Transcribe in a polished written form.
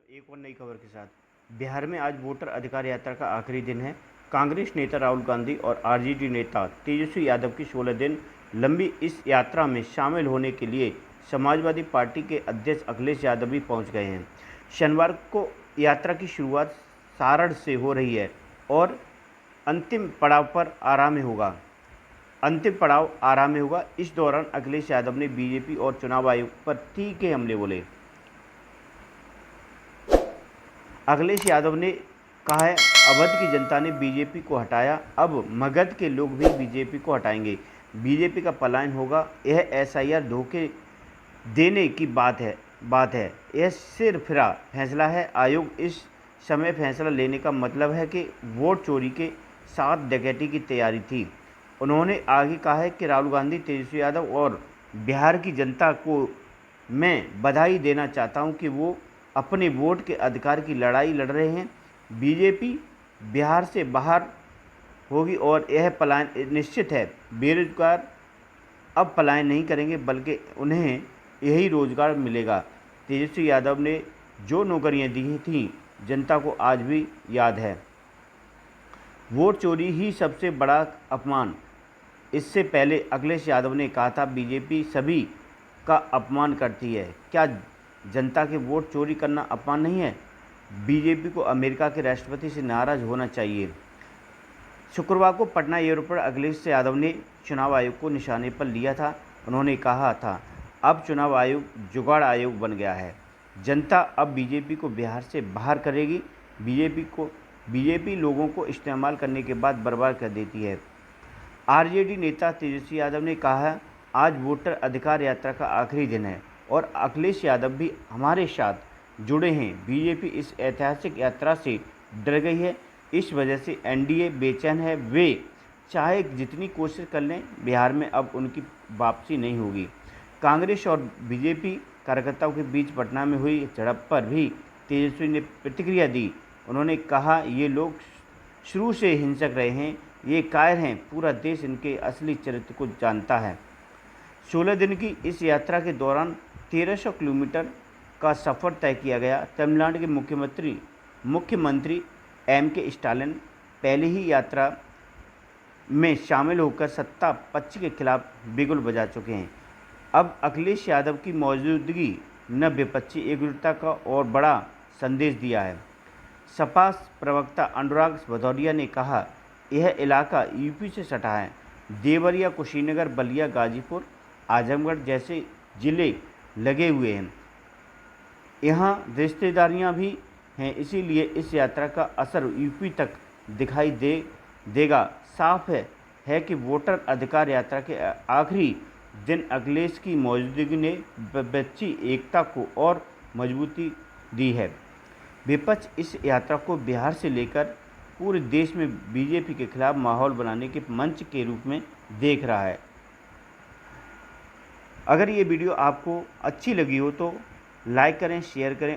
एक और नई खबर के साथ। बिहार में आज वोटर अधिकार यात्रा का आखिरी दिन है। कांग्रेस नेता राहुल गांधी और आरजेडी नेता तेजस्वी यादव की 16 दिन लंबी इस यात्रा में शामिल होने के लिए समाजवादी पार्टी के अध्यक्ष अखिलेश यादव भी पहुंच गए हैं। शनिवार को यात्रा की शुरुआत सारण से हो रही है और अंतिम पड़ाव आरा में होगा। इस दौरान अखिलेश यादव ने बीजेपी और चुनाव आयोग पर तीखे हमले बोले। अखिलेश यादव ने कहा है, अवध की जनता ने बीजेपी को हटाया, अब मगध के लोग भी बीजेपी को हटाएंगे। बीजेपी का पलायन होगा। यह एसआईआर धोखे देने की बात है। यह सिरफिरा फैसला है। आयोग इस समय फैसला लेने का मतलब है कि वोट चोरी के साथ डकैती की तैयारी थी। उन्होंने आगे कहा है कि राहुल गांधी, तेजस्वी यादव और बिहार की जनता को मैं बधाई देना चाहता हूं कि वो अपने वोट के अधिकार की लड़ाई लड़ रहे हैं। बीजेपी बिहार से बाहर होगी और यह पलायन निश्चित है। बेरोजगार अब पलायन नहीं करेंगे बल्कि उन्हें यही रोजगार मिलेगा। तेजस्वी यादव ने जो नौकरियां दी थीं जनता को आज भी याद है। वोट चोरी ही सबसे बड़ा अपमान। इससे पहले अखिलेश यादव ने कहा था, बीजेपी सभी का अपमान करती है। क्या जनता के वोट चोरी करना अपमान नहीं है? बीजेपी को अमेरिका के राष्ट्रपति से नाराज होना चाहिए। शुक्रवार को पटना एयरपोर्ट पर अखिलेश यादव ने चुनाव आयोग को निशाने पर लिया था। उन्होंने कहा था, अब चुनाव आयोग जुगाड़ आयोग बन गया है। जनता अब बीजेपी को बिहार से बाहर करेगी। बीजेपी लोगों को इस्तेमाल करने के बाद बर्बाद कर देती है। आरजेडी नेता तेजस्वी यादव ने कहा, आज वोटर अधिकार यात्रा का आखिरी दिन है और अखिलेश यादव भी हमारे साथ जुड़े हैं। बीजेपी इस ऐतिहासिक यात्रा से डर गई है। इस वजह से एनडीए बेचैन है। वे चाहे जितनी कोशिश कर लें, बिहार में अब उनकी वापसी नहीं होगी। कांग्रेस और बीजेपी कार्यकर्ताओं के बीच पटना में हुई झड़प पर भी तेजस्वी ने प्रतिक्रिया दी। उन्होंने कहा, ये लोग शुरू से हिंसक रहे हैं, ये कायर हैं, पूरा देश इनके असली चरित्र को जानता है। 16 दिन की इस यात्रा के दौरान 1300 किलोमीटर का सफ़र तय किया गया। तमिलनाडु के मुख्यमंत्री एम.के. स्टालिन पहले ही यात्रा में शामिल होकर सत्ता पक्ष के खिलाफ बिगुल बजा चुके हैं। अब अखिलेश यादव की मौजूदगी ने विपक्षी एकजुटता का और बड़ा संदेश दिया है। सपा प्रवक्ता अनुराग भदौरिया ने कहा, यह इलाका यूपी से सटा है। देवरिया, कुशीनगर, बलिया, गाजीपुर, आजमगढ़ जैसे जिले लगे हुए हैं। यहाँ रिश्तेदारियाँ भी हैं, इसीलिए इस यात्रा का असर यूपी तक दिखाई देगा। साफ है कि वोटर अधिकार यात्रा के आखिरी दिन अखिलेश की मौजूदगी ने विपक्षी एकता को और मजबूती दी है। विपक्ष इस यात्रा को बिहार से लेकर पूरे देश में बीजेपी के खिलाफ माहौल बनाने के मंच के रूप में देख रहा है। अगर ये वीडियो आपको अच्छी लगी हो तो लाइक करें, शेयर करें।